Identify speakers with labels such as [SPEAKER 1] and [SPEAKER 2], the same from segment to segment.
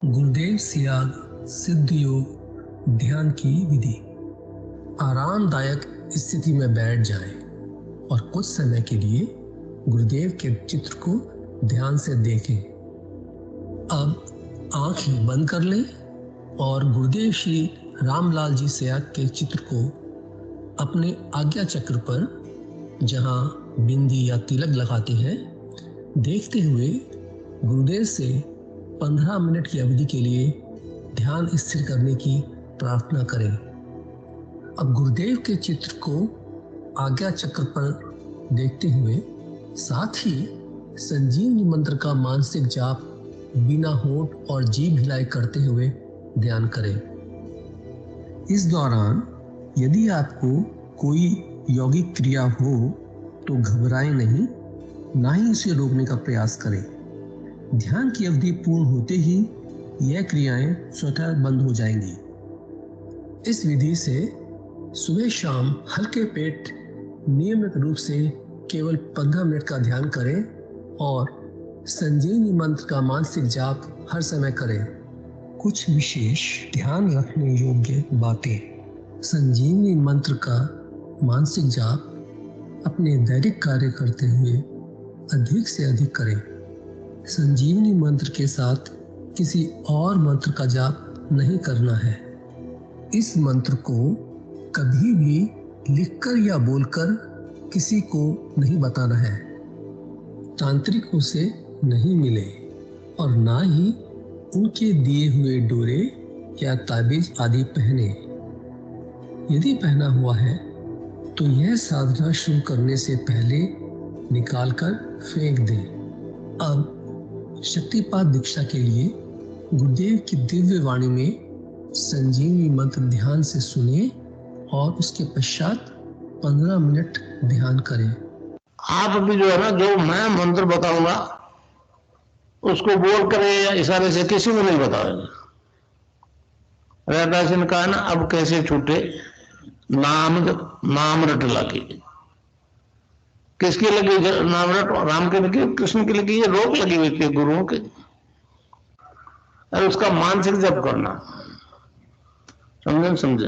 [SPEAKER 1] गुरुदेव सियाग सिद्ध योग ध्यान की विधि। आरामदायक स्थिति में बैठ जाएं और कुछ समय के लिए गुरुदेव के चित्र को ध्यान से देखें। अब आंखें बंद कर लें और गुरुदेव श्री रामलाल जी सियाग के चित्र को अपने आज्ञा चक्र पर, जहां बिंदी या तिलक लगाते हैं, देखते हुए गुरुदेव से 15 मिनट की अवधि के लिए ध्यान स्थिर करने की प्रार्थना करें। अब गुरुदेव के चित्र को आज्ञा चक्र पर देखते हुए साथ ही संजीवनी मंत्र का मानसिक जाप बिना होंठ और जीभ हिलाई करते हुए ध्यान करें। इस दौरान यदि आपको कोई यौगिक क्रिया हो तो घबराएं नहीं, ना ही इसे रोकने का प्रयास करें। ध्यान की अवधि पूर्ण होते ही यह क्रियाएं स्वतः बंद हो जाएंगी। इस विधि से सुबह शाम हल्के पेट नियमित रूप से केवल 15 मिनट का ध्यान करें और संजीवनी मंत्र का मानसिक जाप हर समय करें। कुछ विशेष ध्यान रखने योग्य बातें। संजीवनी मंत्र का मानसिक जाप अपने दैनिक कार्य करते हुए अधिक से अधिक करें। संजीवनी मंत्र के साथ किसी और मंत्र का जाप नहीं करना है। इस मंत्र को कभी भी लिखकर या बोलकर किसी को नहीं बताना है। तांत्रिकों से नहीं मिले और ना ही उनके दिए हुए डोरे या ताबीज आदि पहने। यदि पहना हुआ है तो यह साधना शुरू करने से पहले निकालकर फेंक दें। अब शक्तिपात दीक्षा के लिए गुरुदेव की दिव्य वाणी में संजीवनी मंत्र ध्यान से सुने और उसके पश्चात 15 मिनट ध्यान करें।
[SPEAKER 2] आप भी जो है ना, जो मैं मंत्र बताऊंगा उसको बोल कर या इशारे से किसी को नहीं बताओगे। रैदास ने कहा ना, अब कैसे छूटे नाम रट लगी। किसकी लगी नाम रट? राम की लगी, कृष्ण की लगी, ये रोक लगी हुई थी गुरुओं के। और उसका मानसिक जप करना, समझे?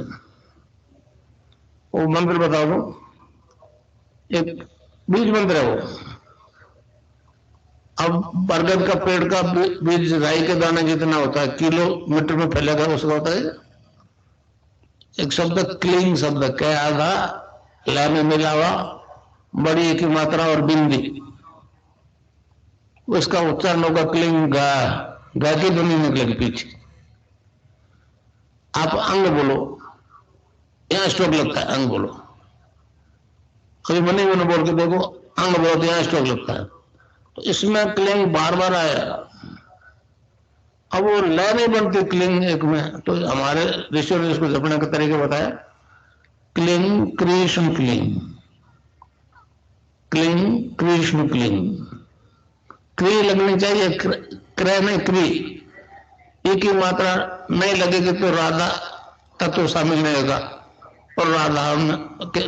[SPEAKER 2] वो मंत्र बता दो, एक बीज मंत्र है वो। अब बरगद का पेड़ का बीज राई के दाने जितना होता है, किलोमीटर में फैलेगा, उसका होता है एक शब्द क्लीन शब्द, क्या आधा ला में मिला हुआ, बड़ी की मात्रा और बिंदी, उसका उच्चारण होगा क्लीन गा की ध्वनि निकलेगी पीछे। आप अंग बोलो, यहां स्ट्रोक लगता है, अंग बोलो। कभी मनी मैंने बोल के देखो, अंग बोलो तो यहां स्ट्रोक लगता है। तो इसमें क्लिंग बार बार आएगा। अब वो लय नहीं बनती क्लिंग एक में, तो हमारे ऋषियों ने इसको जपने के तरीके बताया। Cling Krishna cling, cling Krishna cling. क्री लगनी चाहिए, क्रय नहीं क्री। ई की मात्रा नहीं लगेगी तो राधा तत्व शामिल नहीं होगा, और राधा के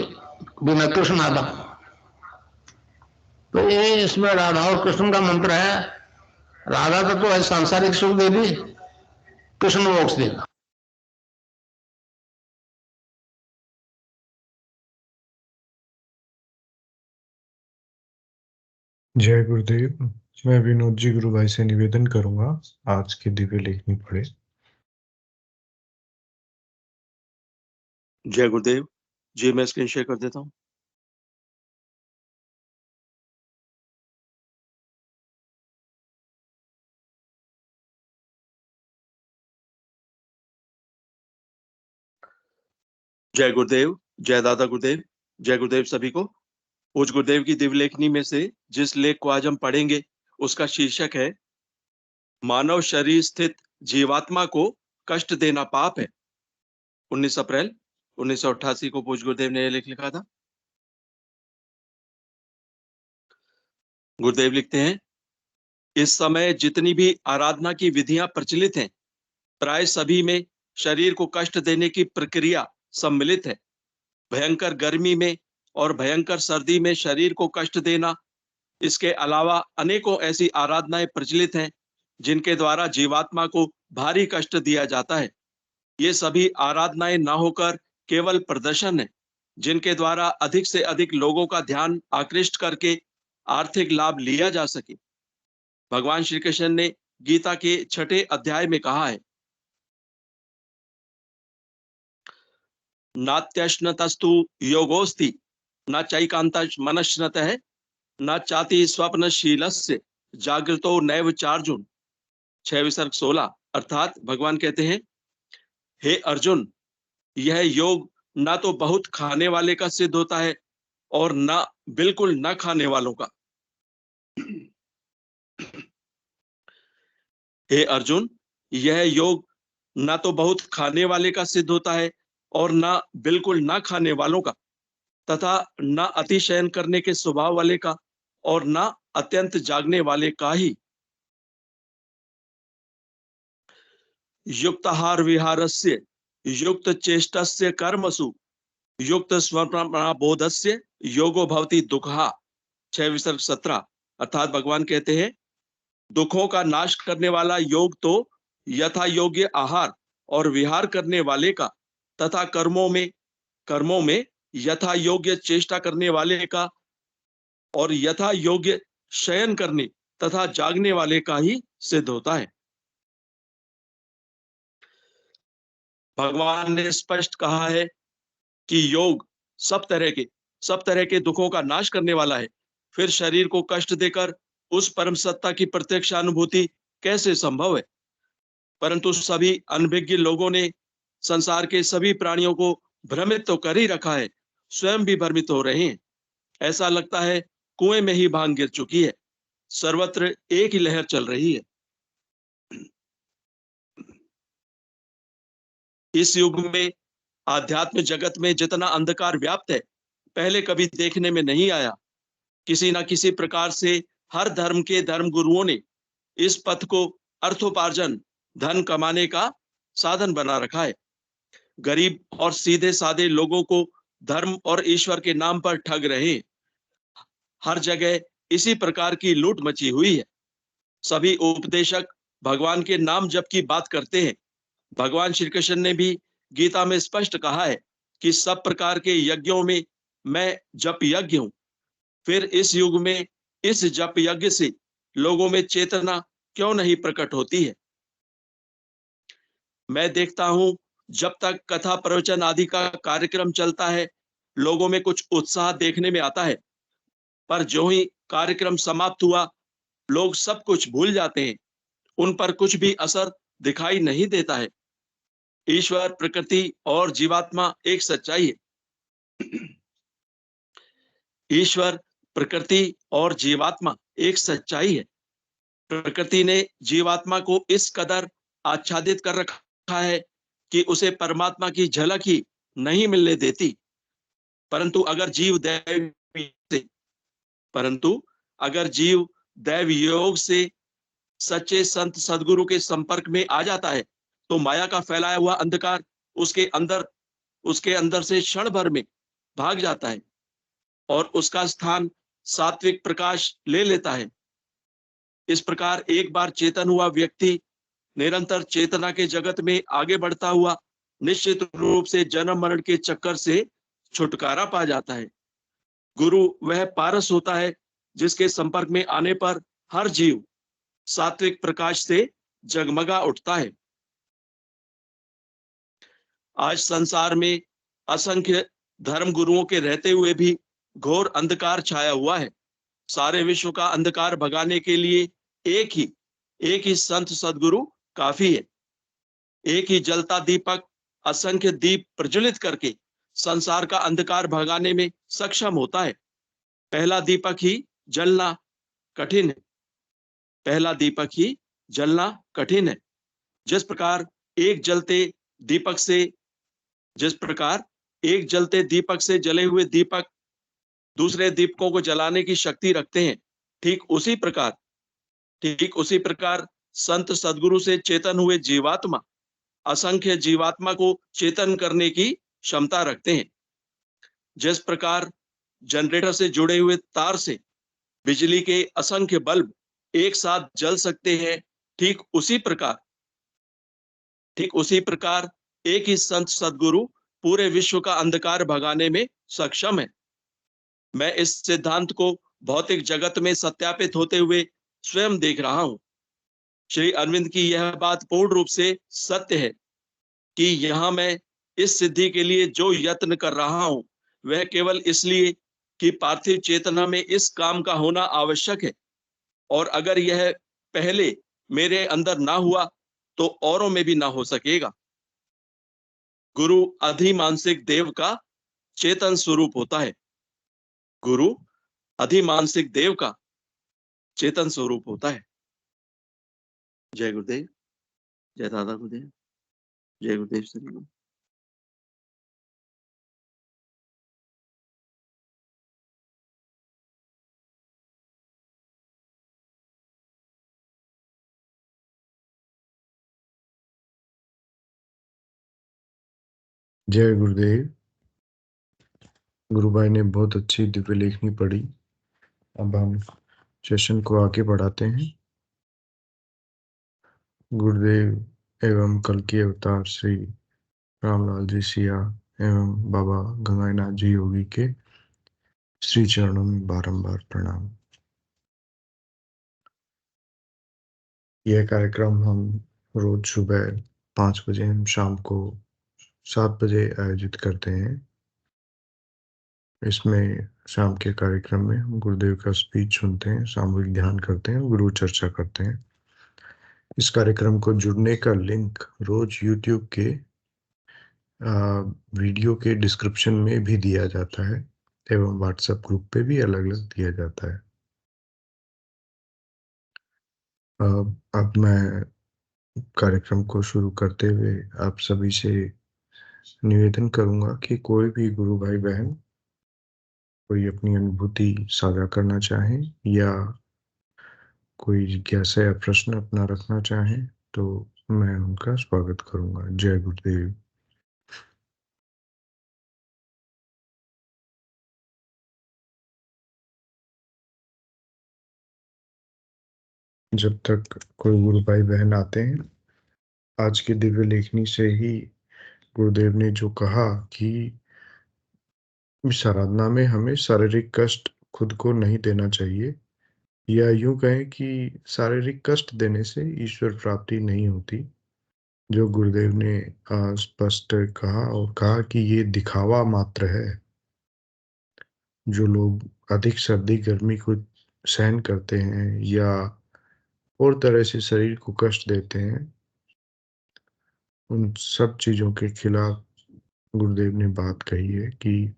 [SPEAKER 2] बिना कृष्ण आधा। तो ये इसमें राधा और कृष्ण का मंत्र है। राधा तत्व है सांसारिक सुख देगी, कृष्ण मोक्ष देगा।
[SPEAKER 3] जय गुरुदेव। मैं विनोद जी गुरु भाई से निवेदन करूंगा आज की दिव्य लेखनी पढ़े।
[SPEAKER 4] जय गुरुदेव जी, मैं स्क्रीन शेयर कर देता हूँ। जय गुरुदेव, जय दादा गुरुदेव, जय गुरुदेव सभी को। पूज्य गुरुदेव की दिव्य लेखनी में से जिस लेख को आज हम पढ़ेंगे उसका शीर्षक है मानव शरीर स्थित जीवात्मा को कष्ट देना पाप है। 19 अप्रैल 1988 को पूज्य गुरुदेव ने यह लेख लिखा था। गुरुदेव लिखते हैं, इस समय जितनी भी आराधना की विधियां प्रचलित हैं, प्राय सभी में शरीर को कष्ट देने की प्रक्रिया सम्मिलित है। भयंकर गर्मी में और भयंकर सर्दी में शरीर को कष्ट देना, इसके अलावा अनेकों ऐसी आराधनाएं प्रचलित हैं जिनके द्वारा जीवात्मा को भारी कष्ट दिया जाता है। ये सभी आराधनाएं ना होकर केवल प्रदर्शन है, जिनके द्वारा अधिक से अधिक लोगों का ध्यान आकृष्ट करके आर्थिक लाभ लिया जा सके। भगवान श्री कृष्ण ने गीता के 6 अध्याय में कहा है, नात्यश्नतस्तु योगोस्ति न चैकांत मनश्नतः न चाति स्वप्नशीलस्य जागृतो नैव चार्जुन। 6 – अर्थात भगवान कहते हैं, हे अर्जुन, यह योग ना तो बहुत खाने वाले का सिद्ध होता है और ना बिल्कुल न खाने वालों का। हे अर्जुन, यह योग ना तो बहुत खाने वाले का सिद्ध होता है और ना बिल्कुल न खाने वालों का, तथा न अतिशयन करने के स्वभाव वाले का और न अत्यंत जागने वाले का ही। युक्ताहार विहारस्य युक्त चेष्टस्य कर्मसु युक्त स्वप्नबोधस्य योगो भवति दुःखः। 6 – 17 अर्थात भगवान कहते हैं, दुखों का नाश करने वाला योग तो यथा योग्य आहार और विहार करने वाले का तथा कर्मों में यथा योग्य चेष्टा करने वाले का और यथा योग्य शयन करने तथा जागने वाले का ही सिद्ध होता है। भगवान ने स्पष्ट कहा है कि योग सब तरह के दुखों का नाश करने वाला है। फिर शरीर को कष्ट देकर उस परम सत्ता की प्रत्यक्ष अनुभूति कैसे संभव है? परंतु सभी अनभिज्ञ लोगों ने संसार के सभी प्राणियों को भ्रमित तो कर ही रखा है, स्वयं भी भ्रमित हो रहे हैं। ऐसा लगता है कुएं में ही भांग गिर चुकी है, सर्वत्र एक ही लहर चल रही है। इस युग में आध्यात्म जगत में जितना अंधकार व्याप्त है, पहले कभी देखने में नहीं आया। किसी न किसी प्रकार से हर धर्म के धर्म गुरुओं ने इस पथ को अर्थोपार्जन, धन कमाने का साधन बना रखा है। गरीब और सीधे साधे लोगों को धर्म और ईश्वर के नाम पर ठग रहे हैं। हर जगह इसी प्रकार की लूट मची हुई है। सभी उपदेशक भगवान के नाम जप की बात करते हैं। भगवान श्री कृष्ण ने भी गीता में स्पष्ट कहा है कि सब प्रकार के यज्ञों में मैं जप यज्ञ हूं। फिर इस युग में इस जप यज्ञ से लोगों में चेतना क्यों नहीं प्रकट होती है? मैं देखता हूं, जब तक कथा प्रवचन आदि का कार्यक्रम चलता है, लोगों में कुछ उत्साह देखने में आता है, पर जो ही कार्यक्रम समाप्त हुआ, लोग सब कुछ भूल जाते हैं। उन पर कुछ भी असर दिखाई नहीं देता है। ईश्वर, प्रकृति और जीवात्मा एक सच्चाई है। ईश्वर, प्रकृति और जीवात्मा एक सच्चाई है। प्रकृति ने जीवात्मा को इस कदर आच्छादित कर रखा है कि उसे परमात्मा की झलक ही नहीं मिलने देती। परंतु अगर जीव दैव योग से सच्चे संत सदगुरु के संपर्क में आ जाता है, तो माया का फैलाया हुआ अंधकार उसके अंदर से क्षण भर में भाग जाता है और उसका स्थान सात्विक प्रकाश ले लेता है। इस प्रकार एक बार चेतन हुआ व्यक्ति निरंतर चेतना के जगत में आगे बढ़ता हुआ निश्चित रूप से जन्म मरण के चक्कर से छुटकारा पा जाता है। गुरु वह पारस होता है जिसके संपर्क में आने पर हर जीव सात्विक प्रकाश से जगमगा उठता है। आज संसार में असंख्य धर्म गुरुओं के रहते हुए भी घोर अंधकार छाया हुआ है। सारे विश्व का अंधकार भगाने के लिए एक ही संत सदगुरु काफी है। एक ही जलता दीपक असंख्य दीप प्रज्वलित करके संसार का अंधकार भगाने में सक्षम होता है। पहला दीपक ही जलना कठिन है। जिस प्रकार एक जलते दीपक से जले हुए दीपक दूसरे दीपकों को जलाने की शक्ति रखते हैं, ठीक उसी प्रकार संत सदगुरु से चेतन हुए जीवात्मा असंख्य जीवात्मा को चेतन करने की क्षमता रखते हैं। जिस प्रकार जनरेटर से जुड़े हुए तार से बिजली के असंख्य बल्ब एक साथ जल सकते हैं, ठीक उसी प्रकार ठीक उसी प्रकार एक ही संत सदगुरु पूरे विश्व का अंधकार भगाने में सक्षम है। मैं इस सिद्धांत को भौतिक जगत में सत्यापित होते हुए स्वयं देख रहा हूं। श्री अरविंद की यह बात पूर्ण रूप से सत्य है कि यहां मैं इस सिद्धि के लिए जो यत्न कर रहा हूं वह केवल इसलिए कि पार्थिव चेतना में इस काम का होना आवश्यक है, और अगर यह पहले मेरे अंदर ना हुआ तो औरों में भी ना हो सकेगा। गुरु अधिमानसिक देव का चेतन स्वरूप होता है। गुरु अधिमानसिक देव का चेतन स्वरूप होता है। जय गुरुदेव, जय दादा गुरुदेव, जय गुरुदेव सभी को।
[SPEAKER 3] जय गुरुदेव। गुरु भाई ने बहुत अच्छी दिव्य लेखनी पढ़ी। अब हम सेशन को आगे बढ़ाते हैं। गुरुदेव एवं कल के अवतार श्री रामलाल जी सिया एवं बाबा गंगानाथ जी योगी के श्री चरणों में बारंबार प्रणाम। यह कार्यक्रम हम रोज सुबह 5 बजे एवं शाम को 7 बजे आयोजित करते हैं। इसमें शाम के कार्यक्रम में हम गुरुदेव का स्पीच सुनते हैं, सामूहिक ध्यान करते हैं, गुरु चर्चा करते हैं। इस कार्यक्रम को जुड़ने का लिंक रोज YouTube के वीडियो के डिस्क्रिप्शन में भी दिया जाता है एवं व्हाट्सएप ग्रुप पे भी अलग अलग दिया जाता है। अब मैं कार्यक्रम को शुरू करते हुए आप सभी से निवेदन करूंगा कि कोई भी गुरु भाई बहन कोई अपनी अनुभूति साझा करना चाहें या कोई जिज्ञासा या प्रश्न अपना रखना चाहें तो मैं उनका स्वागत करूंगा। जय गुरुदेव। जब तक कोई गुरु भाई बहन आते हैं, आज की दिव्य लेखनी से ही गुरुदेव ने जो कहा कि इस आराधना में हमें शारीरिक कष्ट खुद को नहीं देना चाहिए, या यूं कहें कि शारीरिक कष्ट देने से ईश्वर प्राप्ति नहीं होती। जो गुरुदेव ने स्पष्ट कहा और कहा कि ये दिखावा मात्र है। जो लोग अधिक सर्दी गर्मी को सहन करते हैं या और तरह से शरीर को कष्ट देते हैं, उन सब चीजों के खिलाफ गुरुदेव ने बात कही है कि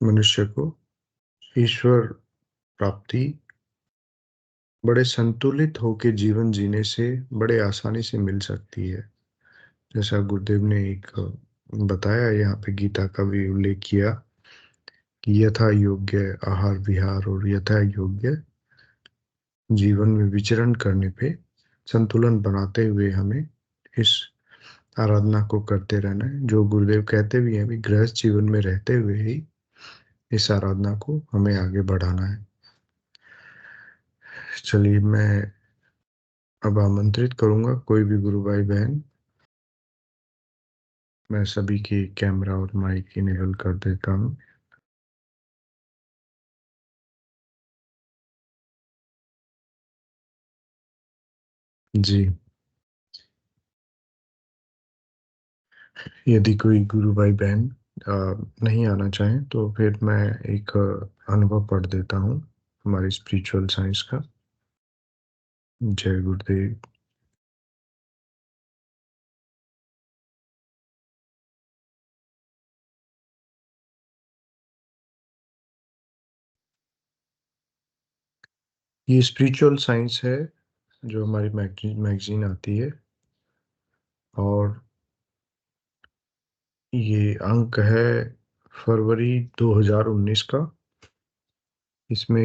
[SPEAKER 3] मनुष्य को ईश्वर प्राप्ति बड़े संतुलित होकर जीवन जीने से बड़े आसानी से मिल सकती है। जैसा गुरुदेव ने एक बताया, यहाँ पे गीता का भी उल्लेख किया कि यथा योग्य आहार विहार और यथा योग्य जीवन में विचरण करने पे संतुलन बनाते हुए हमें इस आराधना को करते रहना है। जो गुरुदेव कहते भी हैं, भी गृहस्थ जीवन में रहते हुए ही इस आराधना को हमें आगे बढ़ाना है। चलिए, मैं अब आमंत्रित करूंगा कोई भी गुरु भाई बहन। मैं सभी के कैमरा और माइक इनेबल कर देता हूं। जी, यदि कोई गुरु भाई बहन नहीं आना चाहें तो फिर मैं एक अनुभव पढ़ देता हूँ हमारी स्पिरिचुअल साइंस का। जय गुरुदेव। ये स्पिरिचुअल साइंस है जो हमारी मैगजीन आती है, और ये अंक है फरवरी 2019 का। इसमें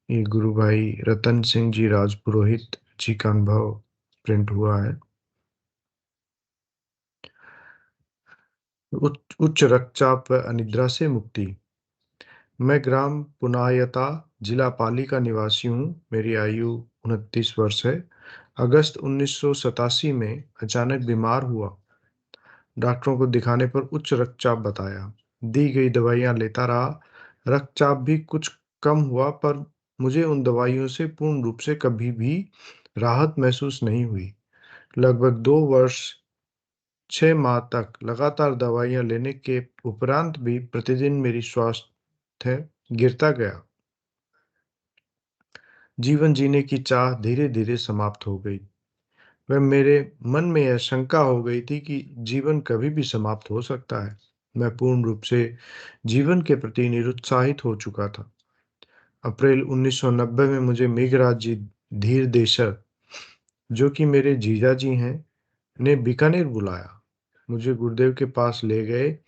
[SPEAKER 3] ये गुरु भाई रतन सिंह जी राजपुरोहित जी का अनुभव प्रिंट हुआ है। उच्च रक्तचाप व अनिद्रा से मुक्ति। मैं ग्राम पुनायता जिला पाली का निवासी हूँ। मेरी आयु 29 वर्ष है। अगस्त 1987 में अचानक बीमार हुआ। डॉक्टरों को दिखाने पर उच्च रक्तचाप बताया। दी गई दवाइयां लेता रहा। रक्तचाप भी कुछ कम हुआ, पर मुझे उन दवाइयों से पूर्ण रूप से कभी भी राहत महसूस नहीं हुई। लगभग 2 वर्ष 6 माह तक लगातार दवाइयां लेने के उपरांत भी प्रतिदिन मेरी स्वास्थ्य गिरता गया। जीवन जीने की चाह धीरे धीरे समाप्त हो गई। वह मेरे मन में यह शंका हो गई थी कि जीवन कभी भी समाप्त हो सकता है। मैं पूर्ण रूप से जीवन के प्रति निरुत्साहित हो चुका था। अप्रैल 1990 में मुझे मेघराज जी धीर देशर, जो कि मेरे जीजा जी हैं, ने बीकानेर बुलाया। मुझे गुरुदेव के पास ले गए।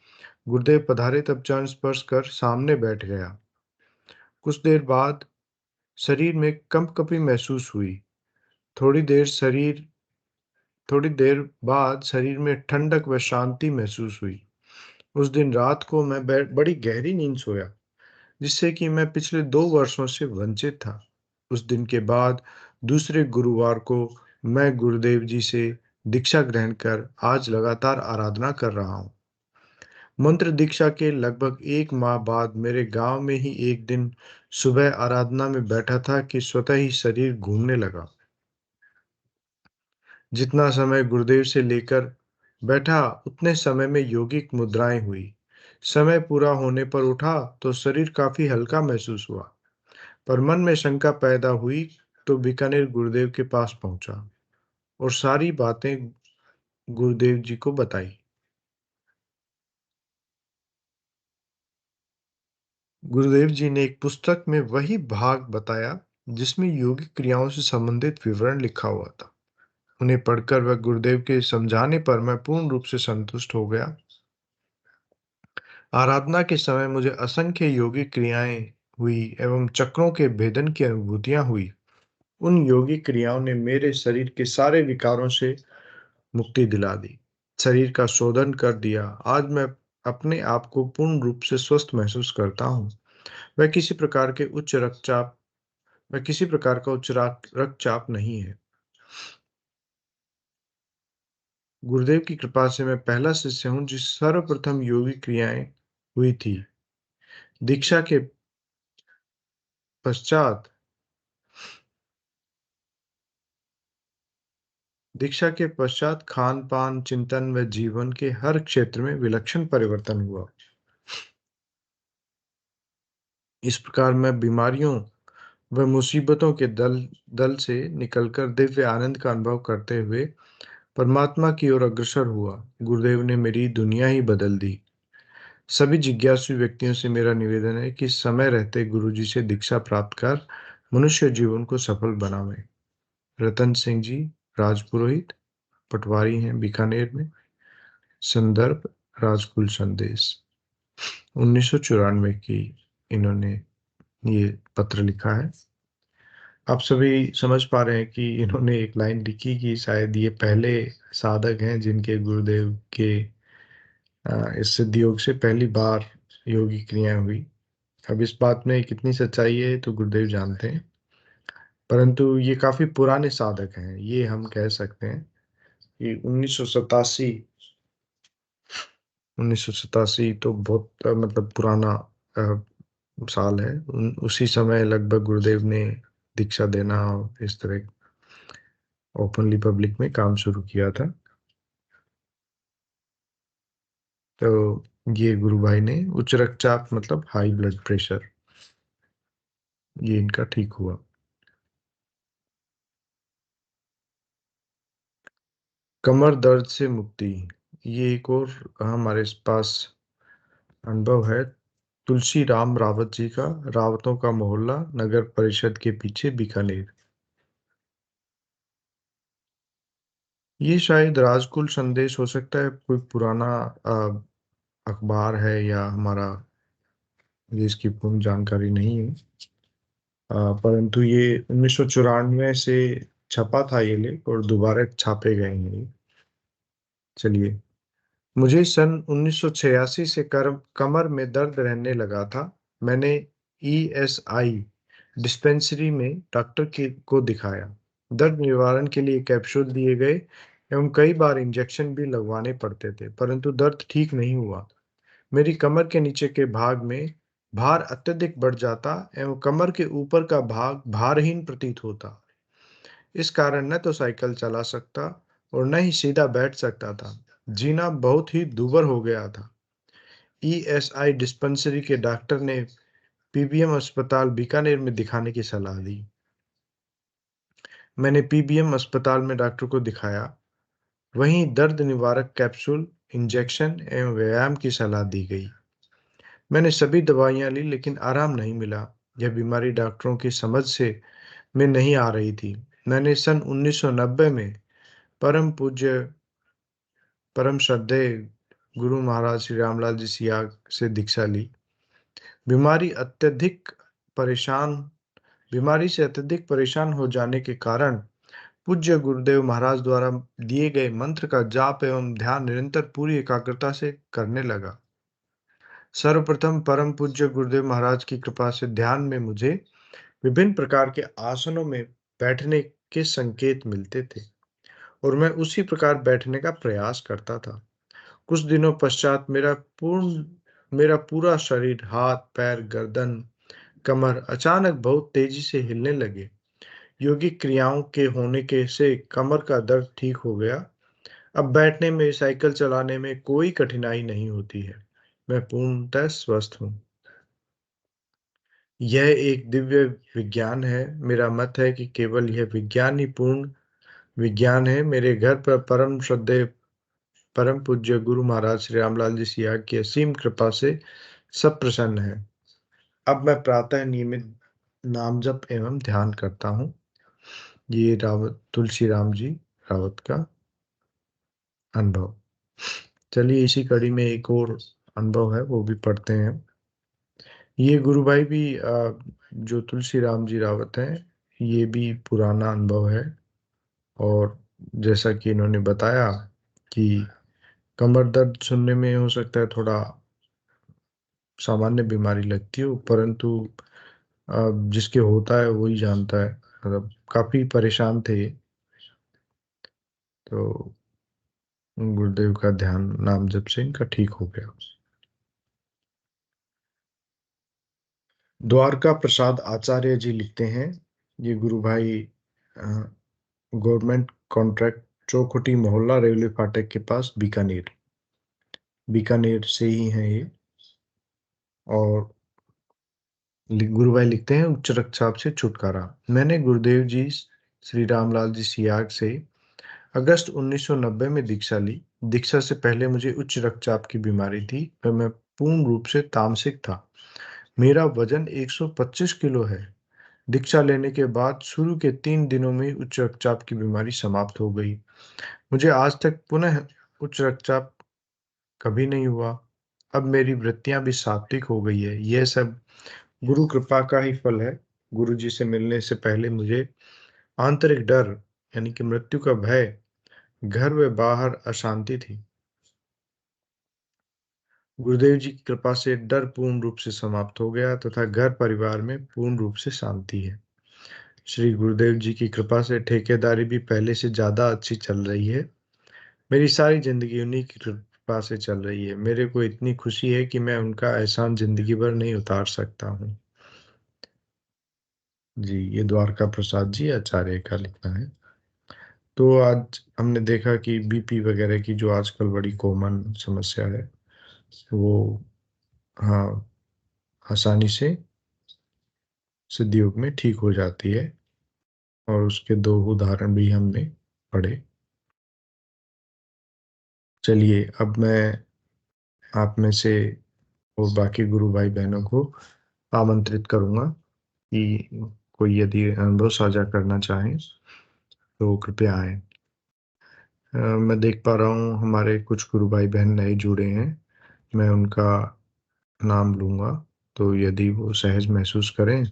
[SPEAKER 3] गुरुदेव पधारे तब चरण स्पर्श कर सामने बैठ गया। कुछ देर बाद शरीर में कंपकपी महसूस हुई। थोड़ी देर बाद शरीर में ठंडक व शांति महसूस हुई। उस दिन रात को मैं बड़ी गहरी नींद सोया, जिससे कि मैं पिछले 2 वर्षों से वंचित था। उस दिन के बाद दूसरे गुरुवार को मैं गुरुदेव जी से दीक्षा ग्रहण कर आज लगातार आराधना कर रहा हूँ। मंत्र दीक्षा के लगभग 1 माह बाद मेरे गांव में ही एक दिन सुबह आराधना में बैठा था कि स्वतः ही शरीर घूमने लगा। जितना समय गुरुदेव से लेकर बैठा, उतने समय में योगिक मुद्राएं हुई। समय पूरा होने पर उठा तो शरीर काफी हल्का महसूस हुआ, पर मन में शंका पैदा हुई तो बीकानेर गुरुदेव के पास पहुंचा और सारी बातें गुरुदेव जी को बताई। गुरुदेव जी ने एक पुस्तक में वही भाग बताया जिसमें योगिक क्रियाओं से संबंधित विवरण लिखा हुआ था। उन्हें पढ़कर व गुरुदेव के समझाने पर मैं पूर्ण रूप से संतुष्ट हो गया। आराधना के समय मुझे असंख्य योगिक क्रियाएं हुई एवं चक्रों के भेदन की अनुभूतियां हुई। उन योगिक क्रियाओं ने मेरे शरीर के सारे विकारों से मुक्ति दिला दी, शरीर का शोधन कर दिया। आज मैं अपने आप को पूर्ण रूप से स्वस्थ महसूस करता हूँ। वह किसी प्रकार के उच्च रक्तचाप वह किसी प्रकार का रक्तचाप नहीं है। गुरुदेव की कृपा से मैं पहला शिष्य हूँ जिस सर्वप्रथम योगिक क्रियाएं हुई थी। दीक्षा के पश्चात खान पान, चिंतन व जीवन के हर क्षेत्र में विलक्षण परिवर्तन हुआ। इस प्रकार मैं बीमारियों व मुसीबतों के दल दल से निकलकर दिव्य आनंद का अनुभव करते हुए परमात्मा की ओर अग्रसर हुआ। गुरुदेव ने मेरी दुनिया ही बदल दी। सभी जिज्ञासु व्यक्तियों से मेरा निवेदन है कि समय रहते गुरु जी से दीक्षा प्राप्त कर मनुष्य जीवन को सफल बनावें। रतन सिंह जी, राजपुरोहित, पटवारी हैं बीकानेर में। संदर्भ राजकुल संदेश। 1994 की इन्होंने ये पत्र लिखा है। आप सभी समझ पा रहे हैं कि इन्होंने एक लाइन लिखी कि शायद ये पहले साधक हैं जिनके गुरुदेव के इस सिद्ध योग से पहली बार योगी क्रियाएं हुई। अब इस बात में कितनी सच्चाई है तो गुरुदेव जानते हैं, परंतु ये काफी पुराने साधक हैं। ये हम कह सकते हैं कि 1987 तो बहुत मतलब पुराना साल है। उसी समय लगभग गुरुदेव ने दीक्षा देना और इस तरह ओपनली पब्लिक में काम शुरू किया था। तो ये गुरु भाई ने उच्च रक्तचाप मतलब हाई ब्लड प्रेशर, ये इनका ठीक हुआ। कमर दर्द से मुक्ति, ये एक और हमारे पास अनुभव है। तुलसी राम रावत जी का, रावतों का मोहल्ला, नगर परिषद के पीछे, बीकानेर। ये शायद राजकुल संदेश हो सकता है, कोई पुराना अखबार है या हमारा, ये इसकी पूर्ण जानकारी नहीं है। परंतु ये 1994 से छपा था ये लेख और दोबारा छापे गए हैं ये। चलिए, मुझे सन 1986 से कमर में दर्द रहने लगा था। मैंने ईएसआई डिस्पेंसरी में डॉक्टर को दिखाया। दर्द निवारण के लिए कैप्सूल दिए गए एवं कई बार इंजेक्शन भी लगवाने पड़ते थे, परंतु दर्द ठीक नहीं हुआ। मेरी कमर के नीचे के भाग में भार अत्यधिक बढ़ जाता एवं कमर के ऊपर का भाग भारहीन प्रतीत होता। इस कारण न तो साइकिल चला सकता और न ही सीधा बैठ सकता था। जीना बहुत ही दूभर हो गया था। ईएसआई डिस्पेंसरी के डॉक्टर ने पीबीएम अस्पताल बीकानेर में दिखाने की सलाह दी। मैंने पीबीएम अस्पताल में डॉक्टर को दिखाया। वहीं दर्द निवारक कैप्सूल, इंजेक्शन एवं व्यायाम की सलाह दी गई। मैंने सभी दवाइयां ली, लेकिन आराम नहीं मिला। यह बीमारी डॉक्टरों की समझ से में नहीं आ रही थी। मैंने सन 1990 में परम पूज्य परम श्रद्धेय गुरु महाराज श्री रामलाल जी सियाग से दीक्षा ली। बीमारी से अत्यधिक परेशान हो जाने के कारण पूज्य गुरुदेव महाराज द्वारा दिए गए मंत्र का जाप एवं ध्यान निरंतर पूरी एकाग्रता से करने लगा। सर्वप्रथम परम पूज्य गुरुदेव महाराज की कृपा से ध्यान में मुझे विभिन्न प्रकार के आसनों में बैठने के संकेत मिलते थे और मैं उसी प्रकार बैठने का प्रयास करता था। कुछ दिनों पश्चात मेरा पूरा शरीर, हाथ, पैर, गर्दन, कमर अचानक बहुत तेजी से हिलने लगे। योगिक क्रियाओं के होने के से कमर का दर्द ठीक हो गया। अब बैठने में, साइकिल चलाने में कोई कठिनाई नहीं होती है। मैं पूर्णतः स्वस्थ हूँ। यह एक दिव्य विज्ञान है। मेरा मत है कि केवल यह विज्ञान ही पूर्ण विज्ञान है। मेरे घर पर परम श्रद्धेय परम पूज्य गुरु महाराज श्री रामलाल जी सियाग की असीम कृपा से सब प्रसन्न है। अब मैं प्रातः नियमित नाम जप एवं ध्यान करता हूँ। ये तुलसी राम जी रावत का अनुभव। चलिए इसी कड़ी में एक और अनुभव है, वो भी पढ़ते हैं। ये गुरु भाई भी जो तुलसी राम जी रावत हैं, ये भी पुराना अनुभव है। और जैसा कि इन्होंने बताया कि कमर दर्द सुनने में हो सकता है थोड़ा सामान्य बीमारी लगती हो, परंतु जिसके होता है वही जानता है। मतलब काफी परेशान थे ये। तो गुरुदेव का ध्यान नाम जप से इनका ठीक हो गया। द्वारका प्रसाद आचार्य जी लिखते हैं, ये गुरु भाई गवर्नमेंट कॉन्ट्रैक्ट चौखुटी मोहल्ला रेलवे फाटक के पास बीकानेर से ही हैं ये। और गुरु भाई लिखते हैं, उच्च रक्तचाप से छुटकारा। मैंने गुरुदेव जी श्री रामलाल जी सियाग से अगस्त 1990 में दीक्षा ली। दीक्षा से पहले मुझे उच्च रक्तचाप की बीमारी थी और मैं पूर्ण रूप से तामसिक था। मेरा वजन 125 किलो है। दीक्षा लेने के बाद शुरू के 3 दिनों में उच्च रक्तचाप की बीमारी समाप्त हो गई। मुझे आज तक पुनः उच्च रक्तचाप कभी नहीं हुआ। अब मेरी वृत्तियां भी सात्विक हो गई है। यह सब गुरु कृपा का ही फल है। गुरु जी से मिलने से पहले मुझे आंतरिक डर यानी कि मृत्यु का भय, घर व बाहर अशांति थी। गुरुदेव जी की कृपा से डर पूर्ण रूप से समाप्त हो गया तथा घर परिवार में पूर्ण रूप से शांति है। श्री गुरुदेव जी की कृपा से ठेकेदारी भी पहले से ज्यादा अच्छी चल रही है। मेरी सारी जिंदगी उन्हीं की कृपा से चल रही है। मेरे को इतनी खुशी है कि मैं उनका एहसान जिंदगी भर नहीं उतार सकता हूँ। जी, ये द्वारका प्रसाद जी आचार्य का लिखना है। तो आज हमने देखा कि बीपी वगैरह की जो आजकल बड़ी कॉमन समस्या है, वो हाँ आसानी से सिद्ध योग में ठीक हो जाती है। और उसके 2 उदाहरण भी हमने पढ़े। चलिए अब मैं आप में से और बाकी गुरु भाई बहनों को आमंत्रित करूंगा कि कोई यदि अनुभव साझा करना चाहें तो कृपया आए। मैं देख पा रहा हूँ हमारे कुछ गुरु भाई बहन नए जुड़े हैं। मैं उनका नाम लूंगा, तो यदि वो सहज महसूस करें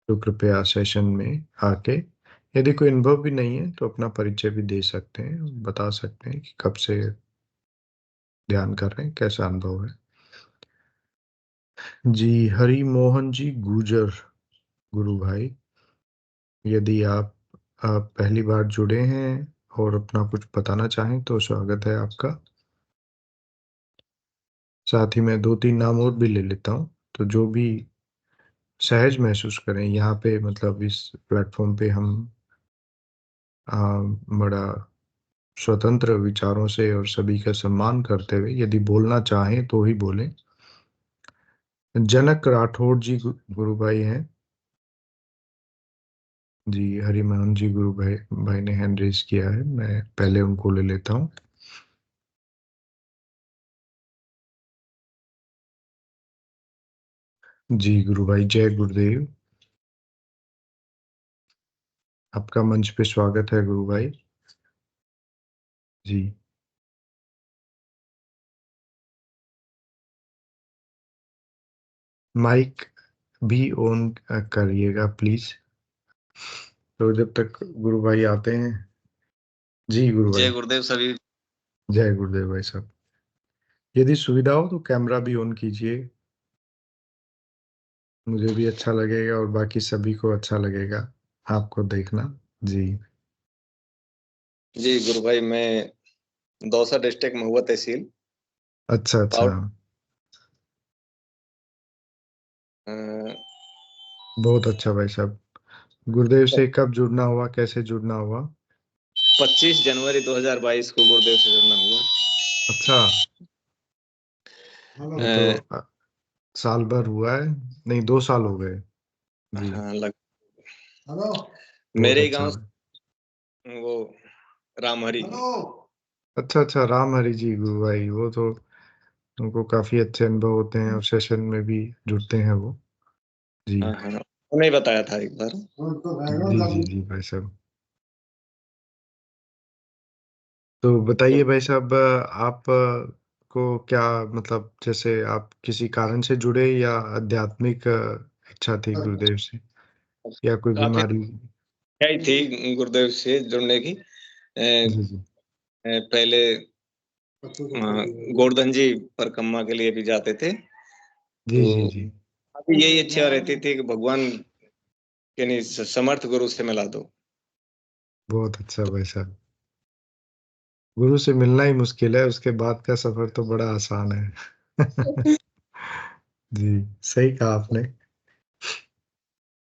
[SPEAKER 3] तो कृपया सेशन में आके, यदि कोई अनुभव भी नहीं है तो अपना परिचय भी दे सकते हैं, बता सकते हैं कि कब से ध्यान कर रहे हैं, कैसा अनुभव है। जी, हरि मोहन जी गुजर गुरु भाई, यदि आप आप पहली बार जुड़े हैं और अपना कुछ बताना चाहें तो स्वागत है आपका। साथ ही मैं 2-3 नाम और भी ले लेता हूँ, तो जो भी सहज महसूस करें यहाँ पे, मतलब इस प्लेटफ़ॉर्म पे हम अ, बड़ा स्वतंत्र विचारों से और सभी का सम्मान करते हुए यदि बोलना चाहें तो ही बोलें। जनक राठौड़ जी गुरु भाई हैं। जी, हरिमोहन जी गुरु भाई ने हैंड रेज़ किया है, मैं पहले उनको ले लेता हूँ। जी, गुरु भाई जय गुरुदेव। आपका मंच पे स्वागत है गुरु भाई। जी। माइक भी ऑन करिएगा प्लीज़। तो जब तक गुरु भाई आते हैं। जी गुरु
[SPEAKER 5] जय
[SPEAKER 3] भाई।
[SPEAKER 5] गुरुदेव सभी।
[SPEAKER 3] जय गुरुदेव भाई साहब। यदि सुविधा हो तो कैमरा भी ऑन कीजिए। मुझे भी अच्छा लगेगा और बाकी सभी को अच्छा लगेगा आपको देखना। जी।
[SPEAKER 5] जी गुरु भाई, मैं दौसा डिस्ट्रिक्ट महुआ तहसील
[SPEAKER 3] अच्छा, अच्छा।
[SPEAKER 5] पाउट
[SPEAKER 3] बहुत अच्छा भाई साहब। गुरुदेव से कब जुड़ना हुआ, कैसे जुड़ना हुआ?
[SPEAKER 5] 25 जनवरी 2022 को गुरुदेव से जुड़ना हुआ।
[SPEAKER 3] अच्छा, ये तो साल भर हुआ है। नहीं, 2 साल हो गए। जी,
[SPEAKER 5] हाँ लग
[SPEAKER 3] बहुत
[SPEAKER 5] मेरे ही
[SPEAKER 3] अच्छा
[SPEAKER 5] गांव
[SPEAKER 3] है।
[SPEAKER 5] वो रामहरी।
[SPEAKER 3] अच्छा, अच्छा, राम हरि जी गुरु भाई, वो तो उनको काफ़ी अच्छे अनुभव होते हैं और सेशन में भी जुड़ते हैं वो। जी।
[SPEAKER 5] हाँ हाँ, उन्हें बताया था एक बार।
[SPEAKER 3] जी, जी, जी भाई साहब। तो बताइए भाई साहब, आप को क्या, मतलब जैसे आप किसी कारण से जुड़े या आध्यात्मिक इच्छा थी गुरुदेव से या कोई
[SPEAKER 5] काफी
[SPEAKER 3] बीमारी?
[SPEAKER 5] आई थी गुरुदेव से जुड़ने की।
[SPEAKER 3] जी, जी।
[SPEAKER 5] पहले गोवर्धन जी परिक्रमा के लिए भी जाते थे,
[SPEAKER 3] जी,
[SPEAKER 5] तो
[SPEAKER 3] जी, जी।
[SPEAKER 5] अभी यही इच्छा रहती थी कि भगवान यानी समर्थ गुरु से मिला दो।
[SPEAKER 3] बहुत अच्छा भाई साहब। गुरु से मिलना ही मुश्किल है, उसके बाद का सफ़र तो बड़ा आसान है। जी, सही कहा आपने।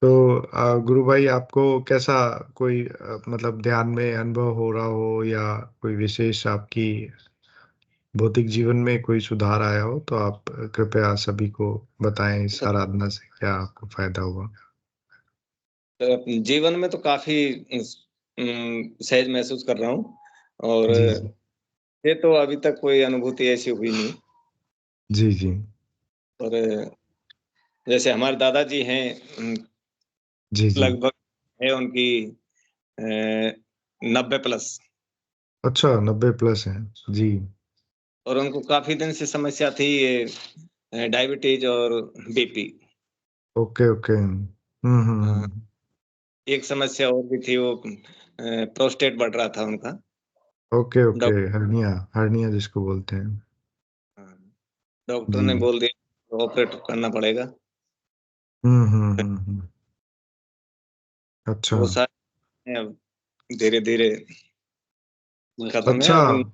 [SPEAKER 3] तो गुरु भाई आपको कैसा कोई मतलब ध्यान में अनुभव हो रहा हो या कोई विशेष आपकी भौतिक जीवन में कोई सुधार आया हो तो आप कृपया सभी को बताएं इस आराधना से क्या आपको फायदा हुआ?
[SPEAKER 5] जीवन में तो काफी सहज महसूस कर रहा हूँ, और
[SPEAKER 3] जी, जी।
[SPEAKER 5] ये तो अभी तक कोई अनुभूति ऐसी हुई नहीं।
[SPEAKER 3] जी, जी।
[SPEAKER 5] और जैसे हमारे दादाजी हैं,
[SPEAKER 3] जी, जी।
[SPEAKER 5] लगभग है उनकी 90+,
[SPEAKER 3] अच्छा, 90 प्लस हैं। जी।
[SPEAKER 5] और उनको काफी दिन से समस्या थी ये, डायबिटीज और बीपी।
[SPEAKER 3] Okay, okay.
[SPEAKER 5] एक समस्या और भी थी, वो प्रोस्टेट बढ़ रहा था उनका।
[SPEAKER 3] Okay, okay.
[SPEAKER 5] Doctor
[SPEAKER 3] hernia, hernia जिसको बोलते हैं।
[SPEAKER 5] डॉक्टर
[SPEAKER 3] जी।
[SPEAKER 5] ने बोल दिया ऑपरेट करना पड़ेगा।
[SPEAKER 3] हुँ। अच्छा।
[SPEAKER 5] वो सारे अब धीरे धीरे खत्म है
[SPEAKER 3] अच्छा,
[SPEAKER 5] अब।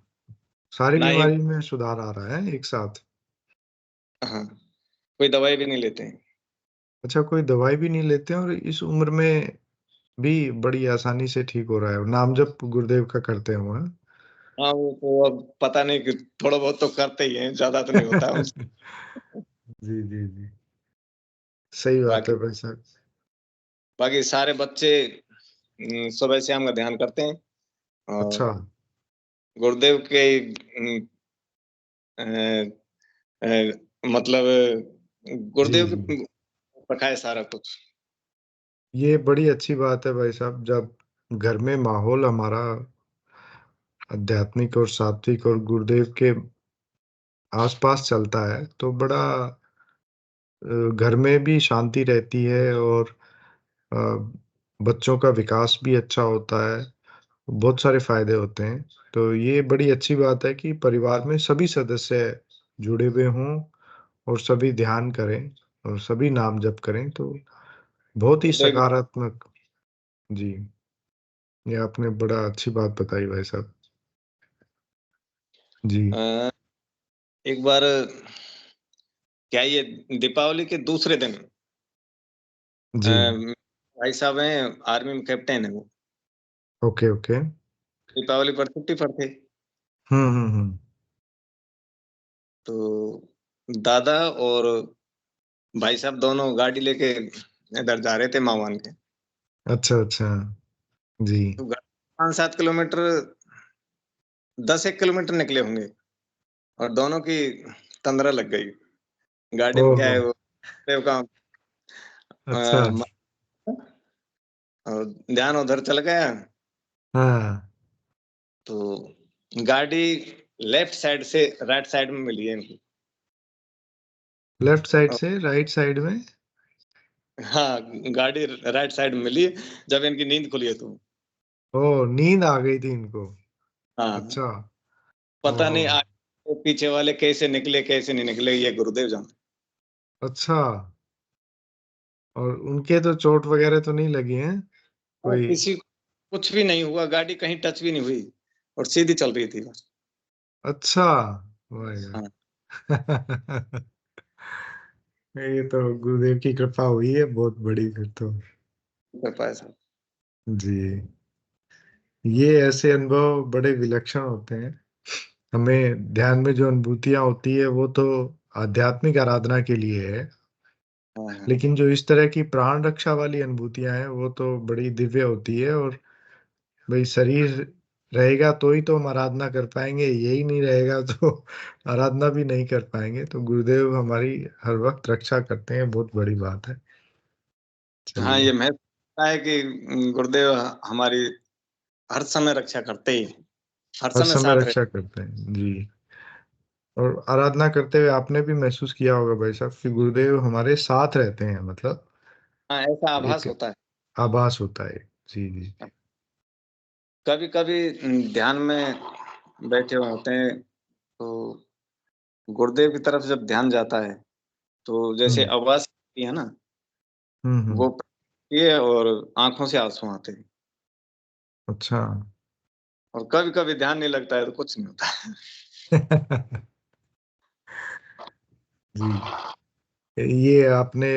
[SPEAKER 3] सारी
[SPEAKER 5] ना ही
[SPEAKER 3] बीमारी में सुधार आ रहा है एक साथ?
[SPEAKER 5] हाँ, कोई दवाई भी नहीं लेते हैं।
[SPEAKER 3] अच्छा, कोई दवाई भी नहीं लेते हैं और इस उम्र में भी बड़ी आसानी से ठीक हो रहा है। नाम जप गुरुदेव का करते हो, हाँ?
[SPEAKER 5] हाँ, वो तो अब पता नहीं कि थोड़ा बहुत तो करते ही हैं, ज्यादा तो नहीं होता है उनसे।
[SPEAKER 3] जी, जी, जी। सही बात है
[SPEAKER 5] बाकी
[SPEAKER 3] भाई साहब।
[SPEAKER 5] बाकी सारे बच्चे सुबह शाम का ध्यान करते हैं,
[SPEAKER 3] अच्छा।
[SPEAKER 5] और गुरुदेव के अ, अ, मतलब
[SPEAKER 3] जी,
[SPEAKER 5] गुरुदेव
[SPEAKER 3] जी।
[SPEAKER 5] की रखा है सारा कुछ।
[SPEAKER 3] ये बड़ी अच्छी बात है भाई साहब, जब घर में माहौल हमारा आध्यात्मिक और सात्विक और गुरुदेव के आस-पास चलता है, तो बड़ा घर में भी शांति रहती है और अ, बच्चों का विकास भी अच्छा होता है, बहुत सारे फ़ायदे होते हैं। तो ये बड़ी अच्छी बात है कि परिवार में सभी सदस्य जुड़े हुए हों और सभी ध्यान करें और सभी नाम जप करें, तो बहुत ही
[SPEAKER 5] गुरुदेव
[SPEAKER 3] सकारात्मक। जी। ये आपने बड़ा अच्छी बात बताई भाई साहब। जी
[SPEAKER 5] अ, एक बार क्या ये दीपावली के दूसरे दिन
[SPEAKER 3] जी।
[SPEAKER 5] भाई साहब हैं आर्मी में कैप्टन है वो,
[SPEAKER 3] ओके ओके।
[SPEAKER 5] दीपावली पर छुट्टी पर थे।
[SPEAKER 3] हम्म।
[SPEAKER 5] तो दादा और भाई साहब दोनों गाड़ी लेके इधर जा रहे थे मावान के।
[SPEAKER 3] अच्छा अच्छा। जी।
[SPEAKER 5] तो 5-7 किलोमीटर, 10-1 किलोमीटर निकले होंगे और दोनों की तंद्रा लग गई। गाड़ी में क्या
[SPEAKER 3] ओहो।
[SPEAKER 5] है वो देव का
[SPEAKER 3] अच्छा।
[SPEAKER 5] म- और ध्यान उधर चल गया।
[SPEAKER 3] हाँ।
[SPEAKER 5] तो गाड़ी लेफ्ट साइड से राइट साइड में मिली है इनकी।
[SPEAKER 3] लेफ्ट साइड
[SPEAKER 5] और
[SPEAKER 3] से राइट साइड में?
[SPEAKER 5] हाँ, गाड़ी राइट साइड में मिली जब इनकी नींद खुली है तो।
[SPEAKER 3] ओ, नींद आ गई थी इनको?
[SPEAKER 5] हाँ,
[SPEAKER 3] अच्छा।
[SPEAKER 5] पता
[SPEAKER 3] ओहो।
[SPEAKER 5] नहीं आगे पीछे वाले कैसे निकले कैसे नहीं निकले, ये गुरुदेव जाने।
[SPEAKER 3] अच्छा। और उनके तो चोट वगैरह तो नहीं लगी है
[SPEAKER 5] और
[SPEAKER 3] कोई?
[SPEAKER 5] किसी को कुछ भी नहीं हुआ, गाड़ी कहीं टच भी नहीं हुई और सीधी चल रही थी बस।
[SPEAKER 3] अच्छा। वाह
[SPEAKER 5] हाँ,
[SPEAKER 3] यार। ये तो गुरुदेव की कृपा हुई है बहुत बड़ी फिर तो।
[SPEAKER 5] कृपा है साहब।
[SPEAKER 3] जी। ये ऐसे अनुभव बड़े विलक्षण होते हैं। हमें ध्यान में जो अनुभूतियां होती है वो तो आध्यात्मिक आराधना के लिए है,
[SPEAKER 5] हाँ, हाँ,
[SPEAKER 3] लेकिन जो इस तरह की प्राण रक्षा वाली अनुभूतियां हैं वो तो बड़ी दिव्य होती है। और भाई शरीर रहेगा तो ही तो हम आराधना कर पाएंगे, यही नहीं रहेगा तो आराधना भी नहीं कर पाएंगे। तो गुरुदेव हमारी हर वक्त रक्षा करते हैं, बहुत बड़ी बात है।
[SPEAKER 5] हाँ,
[SPEAKER 3] चलिए।
[SPEAKER 5] ये महसूस होता है कि गुरुदेव हमारी हर समय रक्षा करते ही हैं, हर
[SPEAKER 3] हर
[SPEAKER 5] समय
[SPEAKER 3] समय
[SPEAKER 5] साथ रहे।
[SPEAKER 3] रक्षा करते हैं जी। और आराधना करते हुए आपने भी महसूस किया होगा भाई साहब कि गुरुदेव हमारे साथ रहते हैं, मतलब
[SPEAKER 5] हाँ, ऐसा आभास
[SPEAKER 3] एक
[SPEAKER 5] होता है।
[SPEAKER 3] आभास होता है। जी जी।
[SPEAKER 5] कभी कभी ध्यान में बैठे हुए होते हैं तो गुरुदेव की तरफ जब ध्यान जाता है तो जैसे
[SPEAKER 3] हम्म
[SPEAKER 5] आवाज आती है ना,
[SPEAKER 3] हम्म।
[SPEAKER 5] वो ये और आंखों से आंसू आते हैं।
[SPEAKER 3] अच्छा।
[SPEAKER 5] और कभी कभी ध्यान नहीं लगता है तो कुछ नहीं होता है।
[SPEAKER 3] जी। ये आपने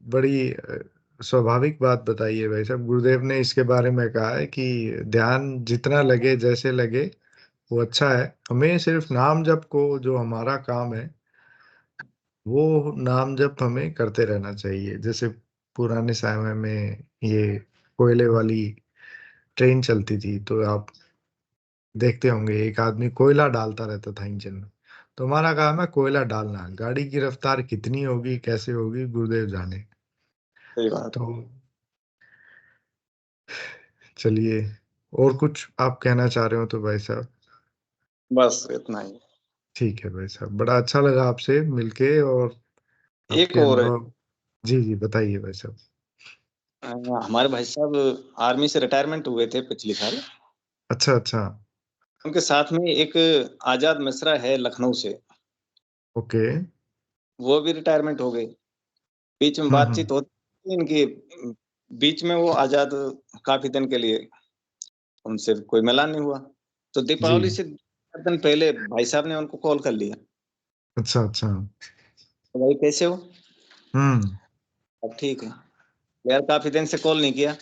[SPEAKER 3] बड़ी स्वाभाविक बात बताई है भाई साहब। गुरुदेव ने इसके बारे में कहा है कि ध्यान जितना लगे जैसे लगे वो अच्छा है। हमें सिर्फ नाम जप को, जो हमारा काम है, वो नाम जप हमें करते रहना चाहिए। जैसे पुराने समय में ये कोयले वाली ट्रेन चलती थी तो आप देखते होंगे एक आदमी कोयला डालता रहता था इंजन में। तो हमारा काम है कोयला डालना। गाड़ी की रफ्तार कितनी होगी कैसे होगी गुरुदेव जाने।
[SPEAKER 5] सही बात
[SPEAKER 3] तो
[SPEAKER 5] है।
[SPEAKER 3] चलिए, और कुछ आप कहना चाह रहे हो तो भाई साहब?
[SPEAKER 5] बस इतना ही।
[SPEAKER 3] ठीक है भाई साहब, बड़ा अच्छा लगा आपसे मिलके। और
[SPEAKER 5] एक
[SPEAKER 3] आपके
[SPEAKER 5] और है,
[SPEAKER 3] अनुभव। जी जी, बताइए भाई साहब।
[SPEAKER 5] अ, हमारे भाई साहब आर्मी से रिटायरमेंट हुए थे पिछले साल।
[SPEAKER 3] अच्छा अच्छा।
[SPEAKER 5] उनके साथ में एक आजाद मिश्रा है लखनऊ से,
[SPEAKER 3] ओके।
[SPEAKER 5] वो भी रिटायरमेंट हो गए। बीच में बातचीत
[SPEAKER 3] हम्म।
[SPEAKER 5] होती थी इनकी, बीच में वो आजाद काफी दिन के लिए उनसे कोई मिलान नहीं हुआ। तो
[SPEAKER 3] जी।
[SPEAKER 5] दीपावली से 4 दिन पहले भाई साहब ने उनको कॉल कर लिया।
[SPEAKER 3] अच्छा अच्छा।
[SPEAKER 5] तो भाई कैसे हो?
[SPEAKER 3] हम्म।
[SPEAKER 5] अब ठीक है। यार काफी दिन से कॉल नहीं किया।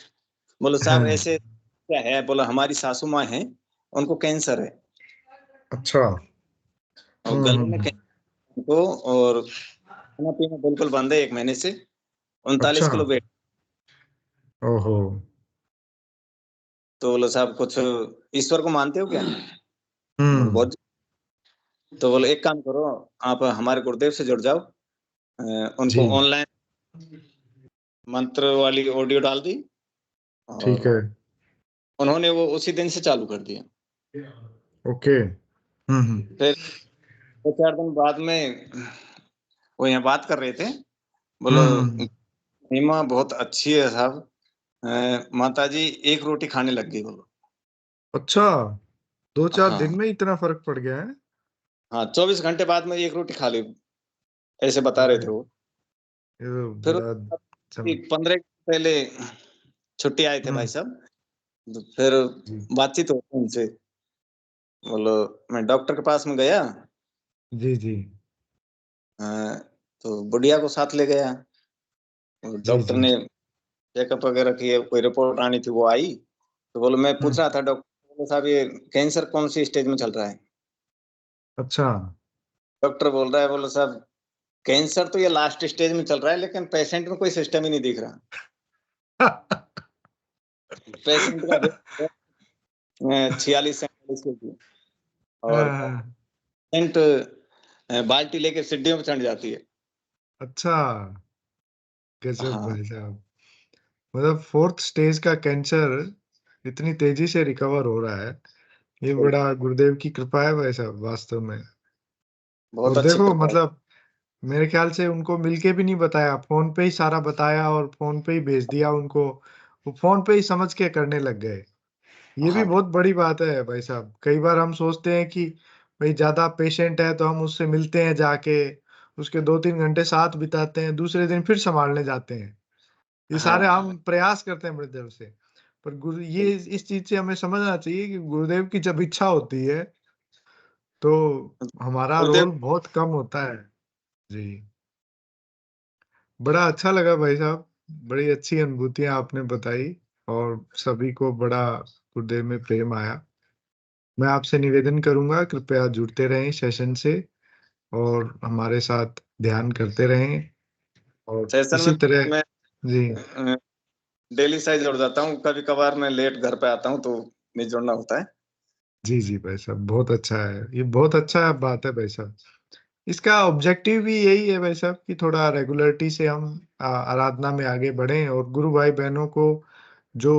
[SPEAKER 5] बोलो साहब
[SPEAKER 3] हाँ।
[SPEAKER 5] ऐसे क्या है? बोला हमारी सासू माँ है, उनको कैंसर है
[SPEAKER 3] अच्छा।
[SPEAKER 5] और गले में
[SPEAKER 3] हम्म।
[SPEAKER 5] कैंसर को, और खाना पीना बिल्कुल बंद है 1 महीने से।
[SPEAKER 3] अच्छा।
[SPEAKER 5] 39 किलो वेट।
[SPEAKER 3] ओहो।
[SPEAKER 5] तो बोलो साहब कुछ ईश्वर को मानते हो क्या? बोलो
[SPEAKER 3] हम्म।
[SPEAKER 5] बहुत। तो बोलो एक काम करो, आप हमारे गुरुदेव से जुड़ जाओ।
[SPEAKER 3] जी।
[SPEAKER 5] उनको ऑनलाइन मंत्र वाली ऑडियो डाल दी
[SPEAKER 3] ठीक
[SPEAKER 5] और
[SPEAKER 3] है।
[SPEAKER 5] उन्होंने वो उसी दिन से चालू कर दिया।
[SPEAKER 3] ओके।
[SPEAKER 5] फिर 2-4 दिन बाद में वो यहाँ बात कर रहे थे। बोलो
[SPEAKER 3] हम्म।
[SPEAKER 5] महिमा बहुत अच्छी है साहब। माता जी एक रोटी खाने लग गई बोलो।
[SPEAKER 3] अच्छा, 2-4 दिन
[SPEAKER 5] हाँ,
[SPEAKER 3] में इतना फर्क पड़ गया है?
[SPEAKER 5] हाँ, 24 घंटे बाद में एक रोटी खा ली, ऐसे बता रहे
[SPEAKER 3] अरे,
[SPEAKER 5] थे वो।
[SPEAKER 3] ये तो
[SPEAKER 5] फिर
[SPEAKER 3] बड़ा चमक।
[SPEAKER 5] 15 दिन पहले छुट्टी आए थे भाई
[SPEAKER 3] हम्म
[SPEAKER 5] साहब। तो फिर
[SPEAKER 3] जी
[SPEAKER 5] बातचीत होती उनसे, बोलो मैं डॉक्टर के पास में गया,
[SPEAKER 3] जी जी
[SPEAKER 5] तो बुढ़िया को साथ ले गया।
[SPEAKER 3] जी
[SPEAKER 5] डॉक्टर
[SPEAKER 3] जी
[SPEAKER 5] ने चेकअप वगैरह किए, कोई रिपोर्ट आनी थी वो आई, तो बोलो मैं पूछ
[SPEAKER 3] हम्म,
[SPEAKER 5] रहा था डॉक्टर, बोले साहब ये कैंसर कौन सी स्टेज में चल रहा है?
[SPEAKER 3] अच्छा
[SPEAKER 5] डॉक्टर बोल रहा है, बोलो साहब कैंसर तो ये लास्ट स्टेज में चल रहा है, लेकिन पेशेंट में कोई सिस्टम ही नहीं दिख रहा। पेशेंट का 46-47 के जी, और
[SPEAKER 3] हाँ,
[SPEAKER 5] पेशेंट बाल्टी लेके सीढ़ियों पे चढ़ जाती है।
[SPEAKER 3] अच्छा गजब
[SPEAKER 5] हाँ
[SPEAKER 3] भाई साहब। मतलब फोर्थ स्टेज का कैंसर इतनी तेजी से रिकवर हो रहा है, ये बड़ा गुरुदेव की कृपा है भाई साहब वास्तव में।
[SPEAKER 5] बहुत
[SPEAKER 3] और
[SPEAKER 5] अच्छी
[SPEAKER 3] देखो
[SPEAKER 5] कृपा है।
[SPEAKER 3] मतलब मेरे ख्याल से उनको मिलके भी नहीं बताया, फोन पे ही सारा बताया और फोन पे ही भेज दिया उनको, वो फोन पे ही समझ के करने लग गए। ये भी
[SPEAKER 5] हाँ
[SPEAKER 3] बहुत बड़ी बात है भाई साहब। कई बार हम सोचते हैं कि भाई ज्यादा पेशेंट है तो हम उससे मिलते हैं जाके, उसके 2-3 घंटे साथ बिताते हैं, दूसरे दिन फिर संभालने जाते हैं। ये सारे
[SPEAKER 5] हाँ
[SPEAKER 3] हम प्रयास करते हैं बड़े देर से। पर गुरु ये इस चीज से हमें समझना चाहिए कि गुरुदेव की जब इच्छा होती है तो हमारा
[SPEAKER 5] गुरुदेव।
[SPEAKER 3] रोल बहुत कम होता है। जी बड़ा अच्छा लगा भाई साहब, बड़ी अच्छी अनुभूतियां आपने बताई और सभी को बड़ा गुरुदेव में प्रेम आया। मैं आपसे निवेदन करूंगा कृपया जुड़ते रहें सेशन से और हमारे साथ ध्यान करते रहें और
[SPEAKER 5] सेशन में
[SPEAKER 3] इसी तरह।
[SPEAKER 5] मैं
[SPEAKER 3] जी
[SPEAKER 5] डेली साइज जुड़ जाता हूँ, कभी कभार मैं लेट घर पे आता हूँ तो नहीं जुड़ना होता है।
[SPEAKER 3] जी जी भाई साहब बहुत अच्छा है, ये बहुत अच्छा बात है भाई साहब। इसका ऑब्जेक्टिव भी यही है भाई साहब कि थोड़ा रेगुलरिटी से हम आराधना में आगे बढ़ें और गुरु भाई बहनों को जो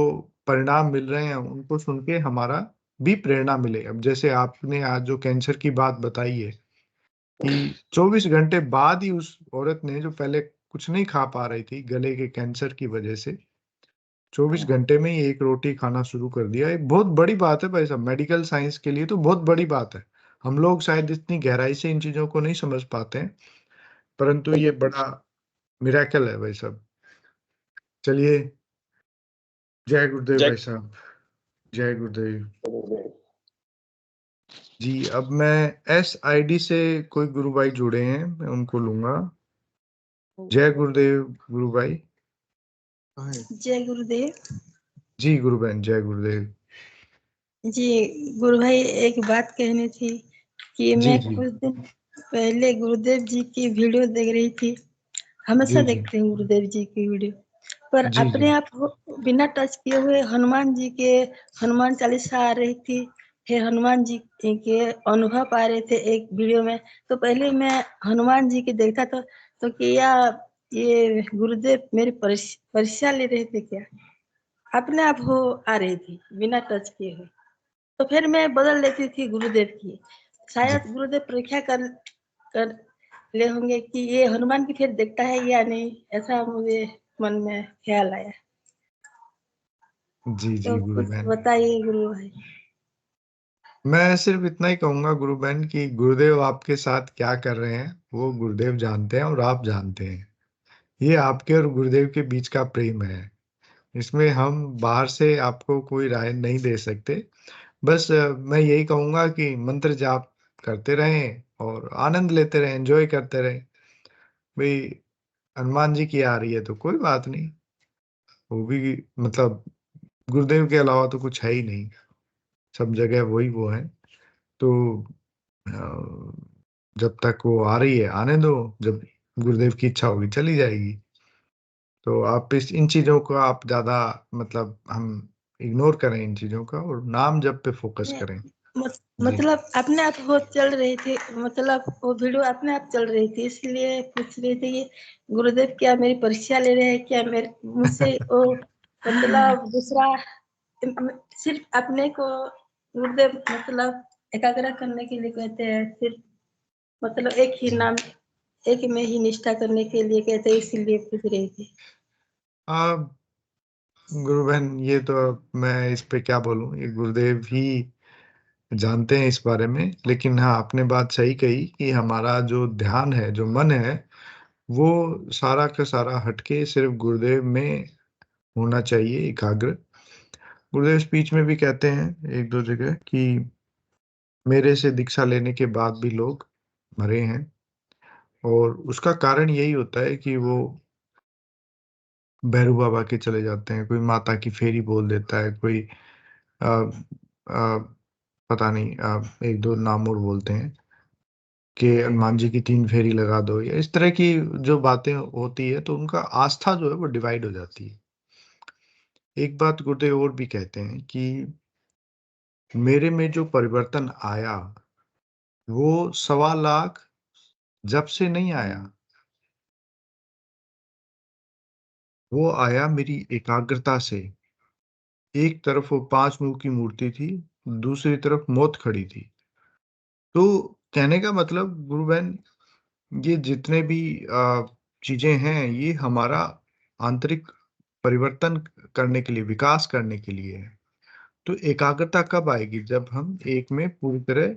[SPEAKER 3] परिणाम मिल रहे हैं उनको सुन के हमारा भी प्रेरणा मिले। अब जैसे आपने आज जो कैंसर की बात बताई है कि 24 घंटे बाद ही उस औरत ने, जो पहले कुछ नहीं खा पा रही थी गले के कैंसर की वजह से, 24 घंटे में ही एक रोटी खाना शुरू कर दिया। एक बहुत बड़ी बात है भाई साहब, मेडिकल साइंस के लिए तो बहुत बड़ी बात है। हम लोग शायद इतनी गहराई से इन चीजों को नहीं समझ पाते हैं, परंतु ये बड़ा मिरेकल है भाई साहब। चलिए, जय गुरुदेव
[SPEAKER 5] जय
[SPEAKER 3] भाई साहब, जय गुरुदेव।
[SPEAKER 5] गुरुदेव।
[SPEAKER 3] जी अब मैं SID से कोई गुरु भाई जुड़े हैं, मैं उनको लूंगा। जय गुरुदेव गुरु भाई।
[SPEAKER 6] जय गुरुदेव।
[SPEAKER 3] जी गुरु बहन जय गुरुदेव।
[SPEAKER 6] जी गुरु भाई, एक बात कहनी थी कि
[SPEAKER 3] जी
[SPEAKER 6] मैं
[SPEAKER 3] जी
[SPEAKER 6] कुछ दिन पहले गुरुदेव जी की वीडियो देख रही थी। हमेशा
[SPEAKER 3] जी जी
[SPEAKER 6] देखती हूँ गुरुदेव जी की वीडियो, पर
[SPEAKER 3] जी जी
[SPEAKER 6] अपने आप बिना टच किए हुए हनुमान जी के हनुमान चालीसा आ रही थी, फिर हनुमान जी के अनुभव आ रहे थे एक वीडियो में। तो पहले मैं हनुमान जी के देखता था तो क्या ये गुरुदेव मेरी परीक्षा ले रहे थे क्या? अपने आप हो आ रही थी बिना टच किए हुए। तो फिर मैं बदल लेती थी गुरुदेव की।
[SPEAKER 3] जी
[SPEAKER 6] शायद गुरुदेव परीक्षा कर कर ले होंगे कि ये हनुमान की फिर देखता है या नहीं, ऐसा मुझे मन में ख्याल आया।
[SPEAKER 3] जी
[SPEAKER 6] तो
[SPEAKER 3] जी गुरु
[SPEAKER 6] कुछ
[SPEAKER 3] बहन।
[SPEAKER 6] बताइए गुरु भाई।
[SPEAKER 3] मैं सिर्फ इतना ही कहूंगा गुरु बहन कि गुरुदेव आपके साथ क्या कर रहे हैं वो गुरुदेव जानते हैं और आप जानते हैं। ये आपके और गुरुदेव के बीच का प्रेम है, इसमें हम बाहर से आपको कोई राय नहीं दे सकते। बस मैं यही कहूंगा कि मंत्र जाप करते रहें और आनंद लेते रहें, एंजॉय करते रहें। भाई हनुमान जी की आ रही है तो कोई बात नहीं, वो भी मतलब गुरुदेव के अलावा तो कुछ है ही नहीं, सब जगह वही वो है। तो अ, जब तक वो आ रही है आने दो, जब गुरुदेव की इच्छा होगी चली जाएगी। तो आप इस इन चीजों को आप ज्यादा मतलब हम इग्नोर करें इन चीजों का और नाम जप पे फोकस करें। जी
[SPEAKER 6] मतलब अपने आप वो चल रही थी, मतलब वो वीडियो अपने आप चल रही थी, इसलिए पूछ रही थी कि गुरुदेव क्या मेरी परीक्षा ले रहे हैं क्या, मेरे मुझसे वो मतलब दूसरा सिर्फ अपने को गुरुदेव मतलब एकाग्र करने के लिए कहते हैं, सिर्फ मतलब एक ही
[SPEAKER 3] जी
[SPEAKER 6] नाम एक में ही निष्ठा करने के लिए कहते हैं, इसीलिए पूछ रही थी।
[SPEAKER 3] आप गुरु बहन ये तो मैं इस पे क्या बोलूं, ये गुरुदेव ही जानते हैं इस बारे में। लेकिन हाँ आपने बात सही कही कि हमारा जो ध्यान है, जो मन है, वो सारा का सारा हटके सिर्फ गुरुदेव में होना चाहिए एकाग्र। गुरुदेव स्पीच में भी कहते हैं एक दो जगह कि मेरे से दीक्षा लेने के बाद भी लोग मरे हैं, और उसका कारण यही होता है कि वो भैरू बाबा के चले जाते हैं, कोई माता की फेरी बोल देता है, कोई आ, आ, पता नहीं, एक दो नाम और बोलते हैं कि हनुमान जी की 3 फेरी लगा दो, या इस तरह की जो बातें होती है, तो उनका आस्था जो है वो डिवाइड हो जाती है। एक बात गुरुदेव और भी कहते हैं कि मेरे में जो परिवर्तन आया वो 1.25 लाख जब से नहीं आया, वो आया मेरी एकाग्रता से। एक तरफ वो 5 मुंह की मूर्ति थी, दूसरी तरफ मौत खड़ी थी। तो कहने का मतलब गुरु बहन, ये जितने भी चीजें हैं, ये हमारा आंतरिक परिवर्तन करने के लिए, विकास करने के लिए है। तो एकाग्रता कब आएगी? जब हम एक में पूरी तरह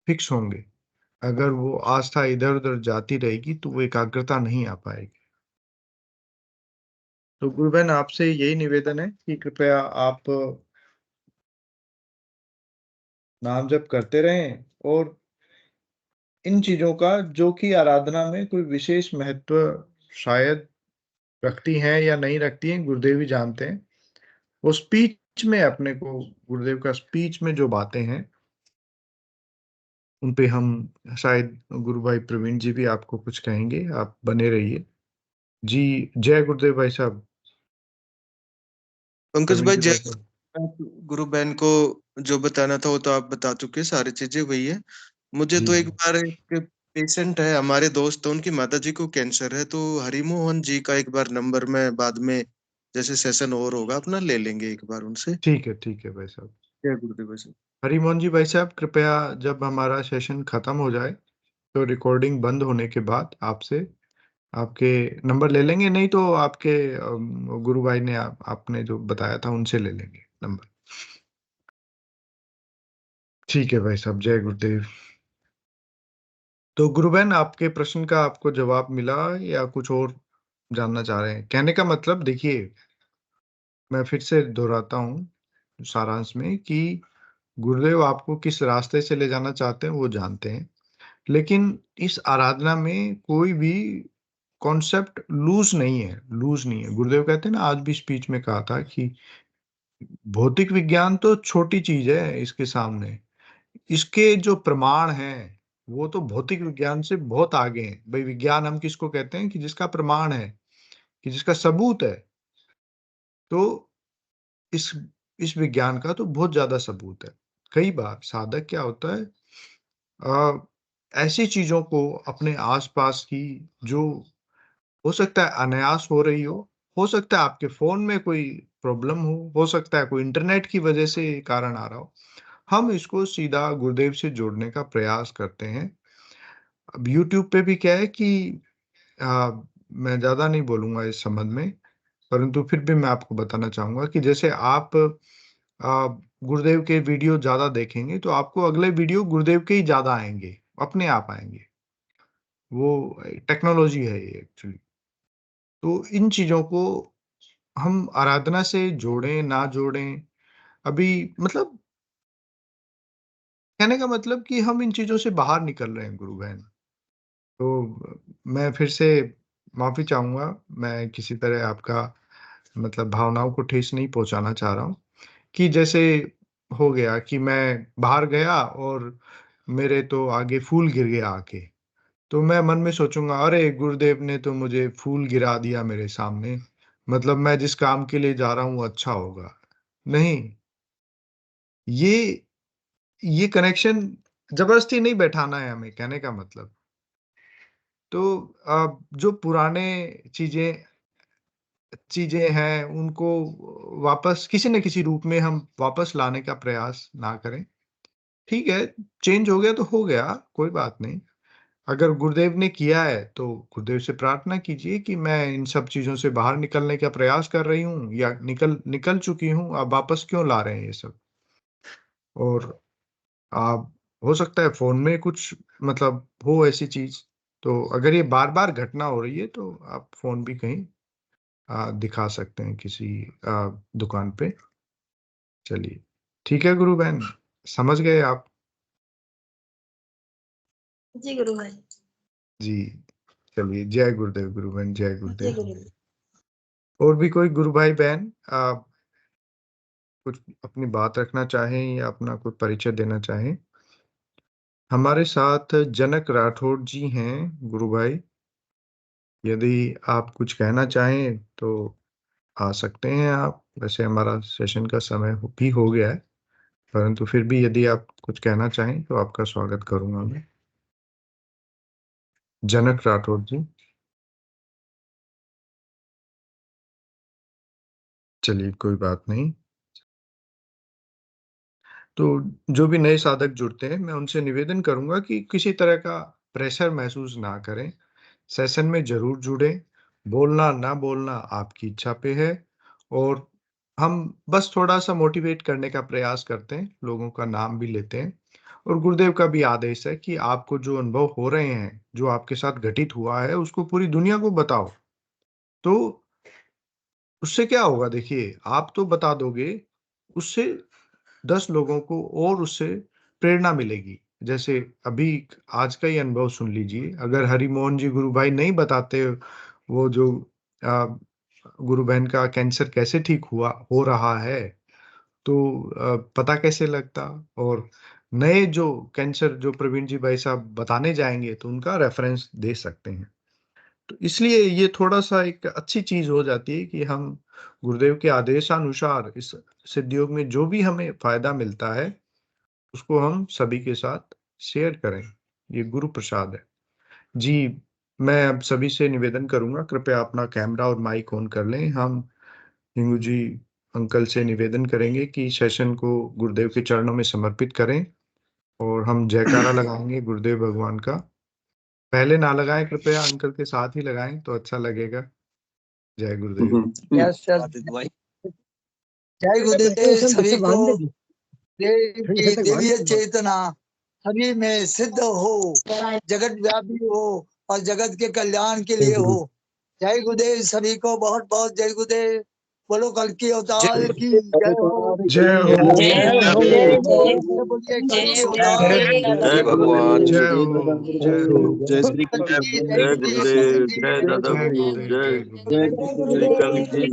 [SPEAKER 3] फिक्स होंगे। अगर वो आस्था इधर उधर जाती रहेगी तो वो एकाग्रता नहीं आ पाएगी। तो गुरु बहन, आपसे यही निवेदन है कि कृपया आप नाम जप करते रहें, और इन चीजों का, जो कि आराधना में कोई विशेष महत्व शायद रखती हैं या नहीं रखती हैं, गुरुदेव ही जानते हैं। वो स्पीच में अपने को, गुरुदेव का स्पीच में जो बातें हैं, उन पे हम शायद, गुरु भाई प्रवीण जी भी आपको कुछ कहेंगे, आप बने रहिए। जी, जय गुरुदेव भाई साहब।
[SPEAKER 7] पंकज
[SPEAKER 3] प्रवीण
[SPEAKER 7] भाई,
[SPEAKER 3] जी
[SPEAKER 7] जय
[SPEAKER 3] भाई साहब।
[SPEAKER 7] गुरु बहन को जो बताना था वो तो आप बता चुके, सारी चीजें वही है। मुझे
[SPEAKER 3] जी
[SPEAKER 7] तो एक
[SPEAKER 3] जी
[SPEAKER 7] बार, एक पेशेंट है हमारे दोस्त, उनकी माता जी को कैंसर है, तो हरिमोहन जी का एक बार नंबर में बाद में जैसे सेशन और होगा अपना ले लेंगे एक बार उनसे।
[SPEAKER 3] ठीक है भाई साहब।
[SPEAKER 7] जय गुरुदेव भाई साहब।
[SPEAKER 3] हरिमोहन जी भाई साहब, कृपया जब हमारा सेशन खत्म हो जाए तो रिकॉर्डिंग बंद होने के बाद आपसे आपके नंबर ले लेंगे, नहीं तो आपके गुरु भाई ने, आपने जो बताया था उनसे ले लेंगे नंबर। ठीक है भाई साहब, जय गुरुदेव। तो गुरु बहन, आपके प्रश्न का आपको जवाब मिला या कुछ और जानना चाह रहे हैं? कहने का मतलब देखिए, मैं फिर से दोहराता हूँ सारांश में कि गुरुदेव आपको किस रास्ते से ले जाना चाहते हैं वो जानते हैं, लेकिन इस आराधना में कोई भी कॉन्सेप्ट लूज नहीं है, लूज नहीं है। गुरुदेव कहते हैं ना, आज भी स्पीच में कहा था कि भौतिक विज्ञान तो छोटी चीज है इसके सामने, इसके जो प्रमाण हैं वो तो भौतिक विज्ञान से बहुत आगे हैं। भाई, विज्ञान हम किसको कहते हैं? कि जिसका प्रमाण है, कि जिसका सबूत है। तो इस इस विज्ञान का तो बहुत ज्यादा सबूत है। कई बार साधक क्या होता है, अ, ऐसी चीजों को अपने आसपास की, जो हो सकता है अनायास हो रही हो सकता है आपके फ़ोन में कोई प्रॉब्लम हो सकता है कोई इंटरनेट की वजह से ये कारण आ रहा हो। हम इसको सीधा गुरुदेव से जोड़ने का प्रयास करते हैं। अब यूट्यूब पे भी क्या है कि मैं ज़्यादा नहीं बोलूँगा इस संबंध में, परंतु फिर भी मैं आपको बताना चाहूँगा कि जैसे आप गुरुदेव के वीडियो ज़्यादा देखेंगे, तो आपको अगले वीडियो गुरुदेव के ही ज़्यादा आएँगे, अपने आप आएँगे। वो टेक्नोलॉजी है ये एक्चुअली। तो इन चीज़ों को हम आराधना से जोड़ें, ना जोड़ें, अभी मतलब कहने का मतलब कि हम इन चीज़ों से बाहर निकल रहे हैं गुरु बहन। तो मैं फिर से माफ़ी चाहूँगा, मैं किसी तरह आपका मतलब भावनाओं को ठेस नहीं पहुँचाना चाह रहा हूँ, कि जैसे हो गया कि मैं बाहर गया और मेरे तो आगे फूल गिर गया आके। तो मैं मन में सोचूँगा, अरे! गुरुदेव ने तो मुझे फूल गिरा दिया मेरे सामने, मतलब मैं जिस काम के लिए जा रहा हूँ वो अच्छा होगा। नहीं, ये ये कनेक्शन ज़बरदस्ती नहीं बैठाना है हमें, कहने का मतलब। तो जो पुराने चीज़ें चीज़ें हैं, उनको वापस किसी न किसी रूप में हम वापस लाने का प्रयास ना करें। ठीक है, चेंज हो गया तो हो गया, कोई बात नहीं। अगर गुरुदेव ने किया है, तो गुरुदेव से प्रार्थना कीजिए कि मैं इन सब चीज़ों से बाहर निकलने का प्रयास कर रही हूँ या निकल निकल चुकी हूँ, अब वापस क्यों ला रहे हैं ये सब? और आप, हो सकता है फ़ोन में कुछ मतलब हो ऐसी चीज़, तो अगर ये बार-बार घटना हो रही है, तो आप फ़ोन भी कहीं दिखा सकते हैं किसी दुकान पे। चलिए ठीक है गुरु बहन, समझ गए आप?
[SPEAKER 6] जी गुरु भाई।
[SPEAKER 3] जी चलिए, जय गुरुदेव गुरु बहन, जय
[SPEAKER 6] जय
[SPEAKER 3] गुरुदेव।
[SPEAKER 6] गुरुदेव।
[SPEAKER 3] और भी कोई गुरु भाई बहन कुछ अपनी बात रखना चाहें या अपना कोई परिचय देना चाहें? हमारे साथ जनक राठौड़ जी हैं गुरु भाई, यदि आप कुछ कहना चाहें तो आ सकते हैं आप। वैसे हमारा सेशन का समय भी हो गया है, परंतु फिर भी यदि आप कुछ कहना चाहें तो आपका स्वागत करूंगा मैं। जनक राठौड़ जी। चलिए कोई बात नहीं। तो जो भी नए साधक जुड़ते हैं, मैं उनसे निवेदन करूंगा कि किसी तरह का प्रेशर महसूस ना करें, सेशन में जरूर जुड़ें। बोलना ना बोलना आपकी इच्छा पे है, और हम बस थोड़ा सा मोटिवेट करने का प्रयास करते हैं, लोगों का नाम भी लेते हैं। और गुरुदेव का भी आदेश है कि आपको जो अनुभव हो रहे हैं, जो आपके साथ घटित हुआ है, उसको पूरी दुनिया को बताओ। तो उससे क्या होगा, देखिए आप तो बता दोगे, उससे 10 लोगों को और उससे प्रेरणा मिलेगी। जैसे अभी आज का ही अनुभव सुन लीजिए, अगर हरिमोहन जी गुरु भाई नहीं बताते वो जो अ, गुरु बहन का कैंसर कैसे ठीक हुआ हो रहा है, तो पता कैसे लगता। और नए जो कैंसर जो प्रवीण जी भाई साहब बताने जाएंगे तो उनका रेफरेंस दे सकते हैं। तो इसलिए ये थोड़ा-सा एक अच्छी चीज़ हो जाती है कि हम गुरुदेव के आदेशानुसार इस सिद्ध योग में जो भी हमें फ़ायदा मिलता है, उसको हम सभी के साथ शेयर करें। ये गुरु प्रसाद है। जी, मैं अब सभी से निवेदन करूँगा, कृपया अपना कैमरा और माइक ऑन कर लें। हम हिंगू जी अंकल से निवेदन करेंगे कि सेशन को गुरुदेव के चरणों में समर्पित करें, और हम जयकारा लगाएँगे गुरुदेव भगवान का। पहले ना लगाएँ कृपया, अंकल के साथ ही लगाएँ तो अच्छा लगेगा। जय गुरुदेव।
[SPEAKER 8] Yes yes. जय गुरुदेव सभी को। देव की देवीय चेतना सभी में सिद्ध हो, जगत व्यापी हो और जगत के कल्याण के लिए हो। जय गुरुदेव सभी को, बहुत बहुत जय गुरुदेव। बोलो कल की अवतार की जय हो।
[SPEAKER 3] जय हो।
[SPEAKER 8] बोलिए कल की अवतार की
[SPEAKER 4] जय भगवान,
[SPEAKER 3] जय हो। जय हो।
[SPEAKER 4] जय श्री कृष्ण, जय गुरुदेव, जय दादा
[SPEAKER 3] जय
[SPEAKER 4] गुरु,
[SPEAKER 3] गुरुदेव,
[SPEAKER 4] जय
[SPEAKER 3] जय गुरुदेव।
[SPEAKER 4] श्री कल जी,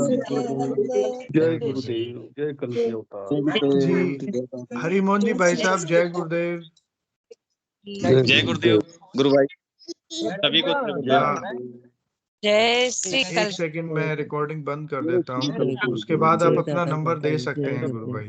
[SPEAKER 3] जय गुरुदेव।
[SPEAKER 4] जय कल के अवतार।
[SPEAKER 3] जी हरिमोहन जी भाई साहब, जय गुरुदेव।
[SPEAKER 4] जय गुरुदेव
[SPEAKER 5] गुरु भाई
[SPEAKER 4] सभी को,
[SPEAKER 9] जय श्री
[SPEAKER 3] एक सेकंड मैं रिकॉर्डिंग बंद कर देता हूँ, उसके बाद आप अपना नंबर दे सकते हैं गुरु भाई।